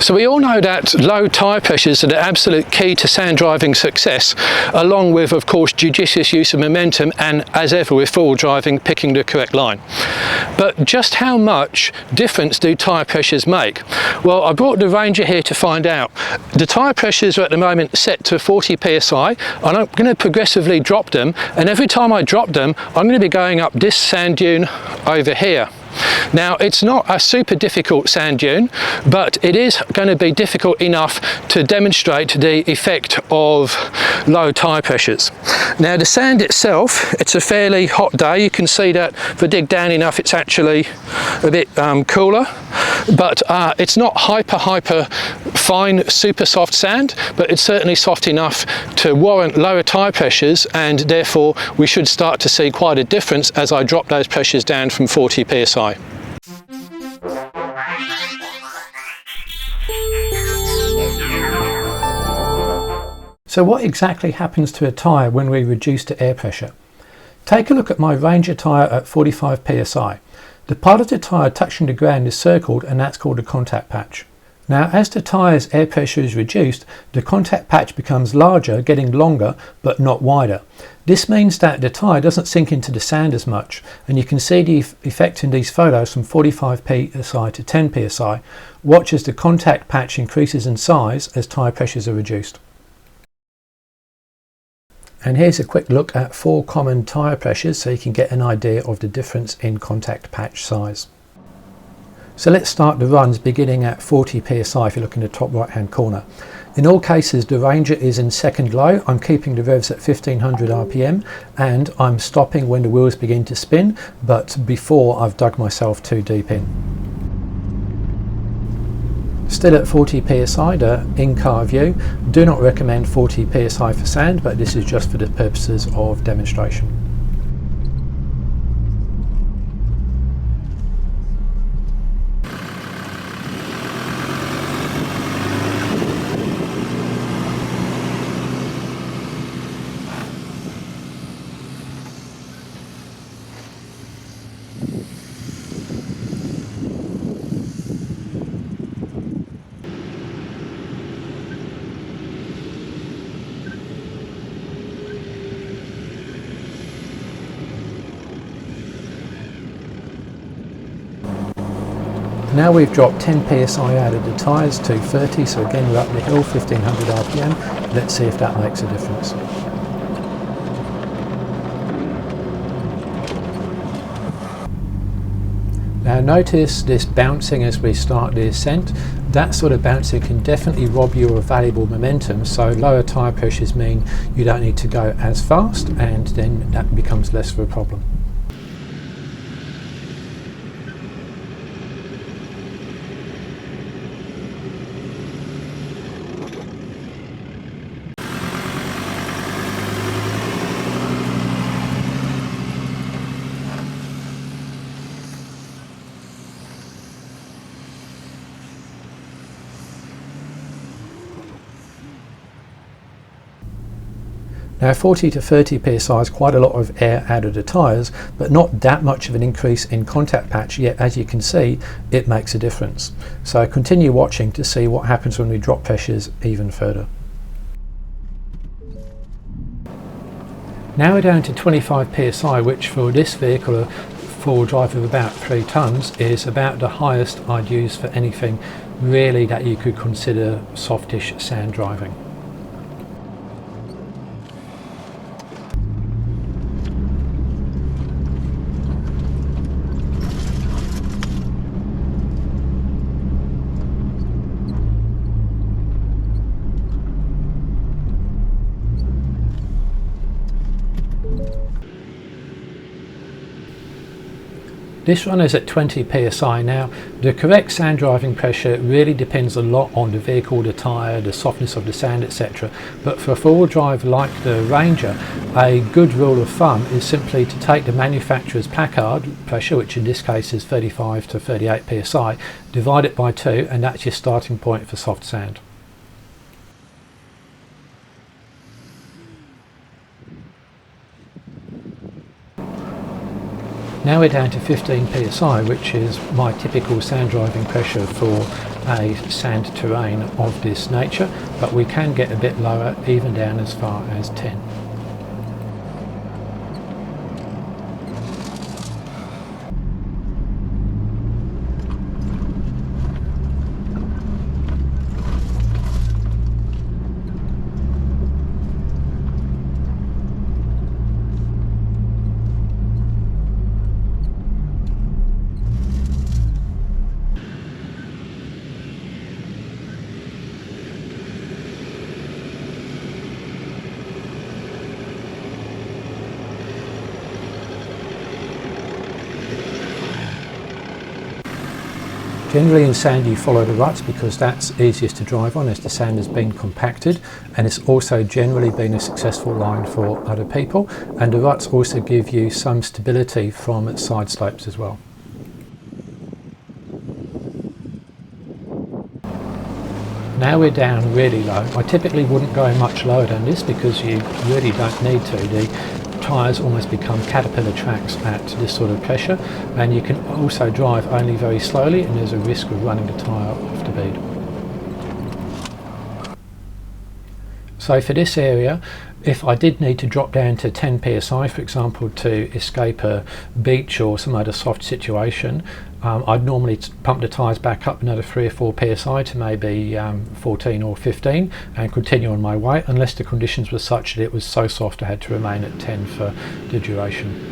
So we all know that low tyre pressures are the absolute key to sand driving success, along with, of course, judicious use of momentum and, as ever with four-wheel driving, picking the correct line. But just how much difference do tyre pressures make? Well, I brought the Ranger here to find out. The tyre pressures are at the moment set to 40 psi, and I'm going to progressively drop them, and every time I drop them, I'm going to be going up this sand dune over here. Now, it's not a super difficult sand dune, but it is going to be difficult enough to demonstrate the effect of low tyre pressures. Now, the sand itself, it's a fairly hot day. You can see that if I dig down enough, it's actually a bit cooler, but it's not hyper fine, super soft sand, but it's certainly soft enough to warrant lower tyre pressures, and therefore we should start to see quite a difference as I drop those pressures down from 40 psi. So what exactly happens to a tyre when we reduce the air pressure? Take a look at my Ranger tyre at 45 psi. The part of the tyre touching the ground is circled, and that's called a contact patch. Now, as the tyre's air pressure is reduced, the contact patch becomes larger, getting longer but not wider. This means that the tyre doesn't sink into the sand as much, and you can see the effect in these photos from 45 psi to 10 psi. Watch as the contact patch increases in size as tyre pressures are reduced. And here's a quick look at 4 common tyre pressures so you can get an idea of the difference in contact patch size. So let's start the runs beginning at 40 psi if you look in the top right hand corner. In all cases, the Ranger is in second low. I'm keeping the revs at 1500 RPM, and I'm stopping when the wheels begin to spin, but before I've dug myself too deep in. Still at 40 psi, the in-car view. Do not recommend 40 psi for sand, but this is just for the purposes of demonstration. Now we've dropped 10 psi out of the tyres to 30, so again we're up the hill, 1500 RPM. Let's see if that makes a difference. Now notice this bouncing as we start the ascent. That sort of bouncing can definitely rob you of valuable momentum, so lower tyre pressures mean you don't need to go as fast, and then that becomes less of a problem. Now 40 to 30 psi is quite a lot of air out of the tyres, but not that much of an increase in contact patch, yet as you can see it makes a difference. So continue watching to see what happens when we drop pressures even further. Now we're down to 25 psi, which for this vehicle, a four-wheel drive of about 3 tonnes, is about the highest I'd use for anything really that you could consider softish sand driving. This run is at 20 psi. Now, the correct sand driving pressure really depends a lot on the vehicle, the tyre, the softness of the sand, etc. But for a four-wheel drive like the Ranger, a good rule of thumb is simply to take the manufacturer's placard pressure, which in this case is 35 to 38 psi, divide it by 2, and that's your starting point for soft sand. Now we're down to 15 psi, which is my typical sand driving pressure for a sand terrain of this nature, but we can get a bit lower, even down as far as 10. Generally in sand you follow the ruts because that's easiest to drive on as the sand has been compacted, and it's also generally been a successful line for other people, and the ruts also give you some stability from side slopes as well. Now we're down really low. I typically wouldn't go much lower than this because you really don't need to. The tyres almost become caterpillar tracks at this sort of pressure, and you can also drive only very slowly, and there's a risk of running the tyre off the bead. So for this area, if I did need to drop down to 10 psi, for example, to escape a beach or some other soft situation, I'd normally pump the tyres back up another 3 or 4 psi to maybe 14 or 15 and continue on my way, unless the conditions were such that it was so soft I had to remain at 10 for the duration.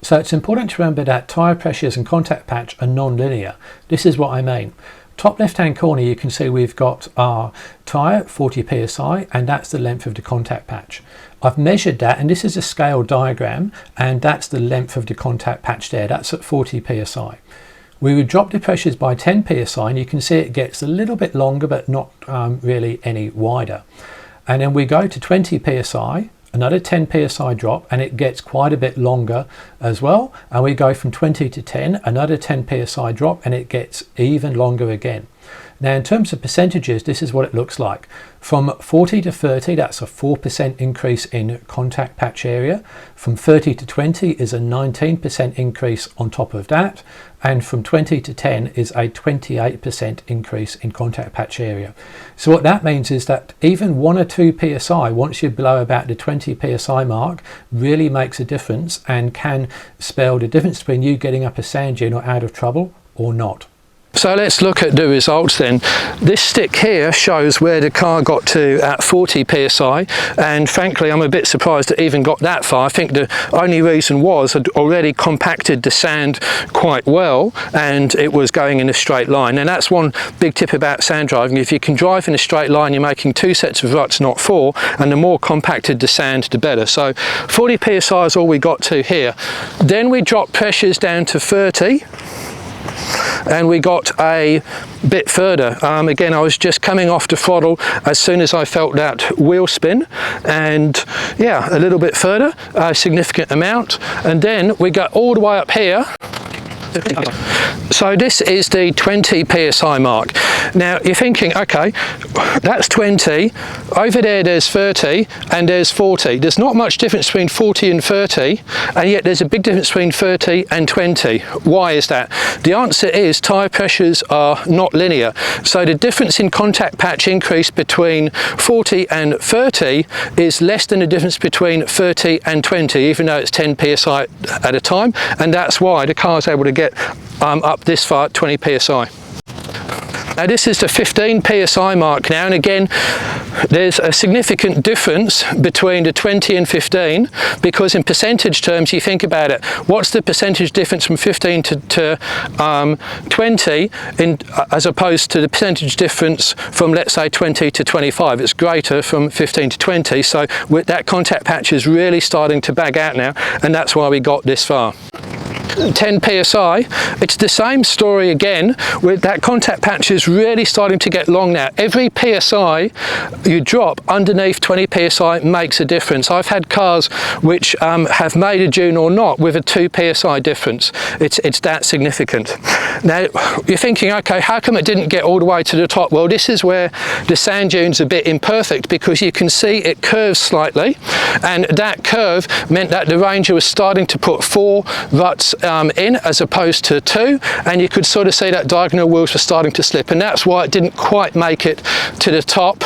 So it's important to remember that tyre pressures and contact patch are non-linear. This is what I mean. Top left hand corner you can see we've got our tyre 40 psi, and that's the length of the contact patch. I've measured that, and this is a scale diagram, and that's the length of the contact patch there. That's at 40 psi. We would drop the pressures by 10 psi and you can see it gets a little bit longer but not really any wider. And then we go to 20 psi, another 10 psi drop, and it gets quite a bit longer as well. And we go from 20 to 10, another 10 psi drop, and it gets even longer again. Now in terms of percentages, this is what it looks like. From 40 to 30, that's a 4% increase in contact patch area. From 30 to 20 is a 19% increase on top of that. And from 20 to 10 is a 28% increase in contact patch area. So what that means is that even 1 or 2 psi, once you're below about the 20 psi mark, really makes a difference and can spell the difference between you getting up a sand dune or out of trouble or not. So let's look at the results then. This stick here shows where the car got to at 40 psi, and frankly I'm a bit surprised it even got that far. I think the only reason was I'd already compacted the sand quite well and it was going in a straight line. And that's one big tip about sand driving: if you can drive in a straight line, you're making 2 sets of ruts, not 4, and the more compacted the sand the better. So 40 psi is all we got to here. Then we dropped pressures down to 30 and we got a bit further. Again, I was just coming off the throttle as soon as I felt that wheel spin, and yeah, a little bit further, a significant amount, and then we got all the way up here So this is the 20 psi mark. Now you're thinking, okay, that's 20, over there's 30 and there's 40. There's not much difference between 40 and 30, and yet there's a big difference between 30 and 20. Why is that? The answer is tyre pressures are not linear. So the difference in contact patch increase between 40 and 30 is less than the difference between 30 and 20, even though it's 10 psi at a time, and that's why the car is able to get up this far at 20 psi. Now this is the 15 psi mark now, and again there's a significant difference between the 20 and 15, because in percentage terms, you think about it, what's the percentage difference from 15 to 20 as opposed to the percentage difference from, let's say, 20 to 25? It's greater from 15 to 20, so that contact patch is really starting to bag out now, and that's why we got this far. 10 psi, it's the same story again, with that contact patch is really starting to get long now. Every psi you drop underneath 20 psi makes a difference. I've had cars which have made a dune or not with a 2 psi difference. It's that significant. Now you're thinking, okay, how come it didn't get all the way to the top? Well, this is where the sand dune's a bit imperfect, because you can see it curves slightly, and that curve meant that the Ranger was starting to put 4 ruts in as opposed to 2, and you could sort of see that diagonal wheels were starting to slip, and that's why it didn't quite make it to the top,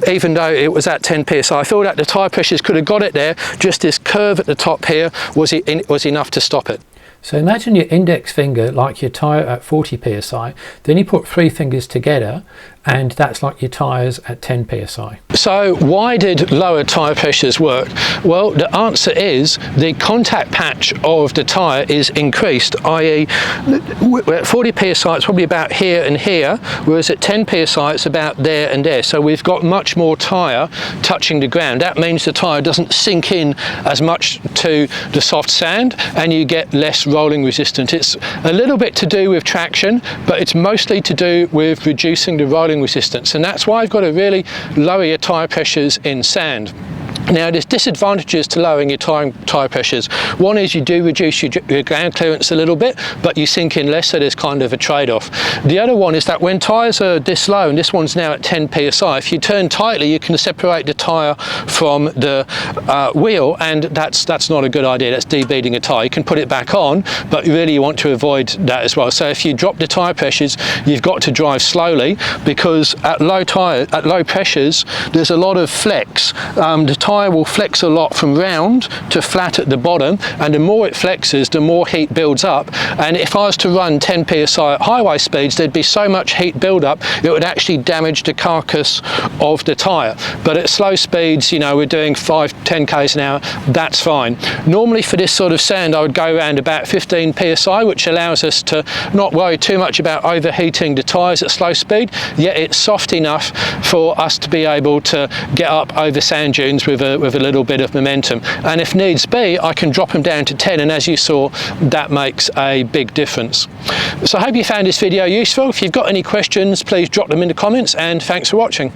even though it was at 10 psi. I thought that the tyre pressures could have got it there, just this curve at the top here was enough to stop it. So imagine your index finger like your tyre at 40 psi, then you put 3 fingers together, and that's like your tyres at 10 psi. So why did lower tyre pressures work? Well, the answer is the contact patch of the tyre is increased, i.e. at 40 psi it's probably about here and here, whereas at 10 psi it's about there and there. So we've got much more tyre touching the ground. That means the tyre doesn't sink in as much to the soft sand, and you get less rolling resistance. It's a little bit to do with traction, but it's mostly to do with reducing the rolling resistance, and that's why I've got to really lower your tyre pressures in sand. Now there's disadvantages to lowering your tyre pressures. One is you do reduce your ground clearance a little bit, but you sink in less, so there's kind of a trade-off. The other one is that when tyres are this low, and this one's now at 10 psi, if you turn tightly you can separate the tyre from the wheel, and that's not a good idea. That's debeading a tyre. You can put it back on, but really you want to avoid that as well. So if you drop the tyre pressures, you've got to drive slowly, because at low pressures there's a lot of flex. The tyre will flex a lot from round to flat at the bottom, and the more it flexes the more heat builds up, and if I was to run 10 psi at highway speeds there'd be so much heat build up it would actually damage the carcass of the tyre. But at slow speeds, you know, we're doing 5-10 k's an hour, that's fine. Normally for this sort of sand I would go around about 15 psi, which allows us to not worry too much about overheating the tyres at slow speed, yet it's soft enough for us to be able to get up over sand dunes with a little bit of momentum, and if needs be I can drop them down to 10, and as you saw that makes a big difference. So I hope you found this video useful. If you've got any questions please drop them in the comments, and thanks for watching.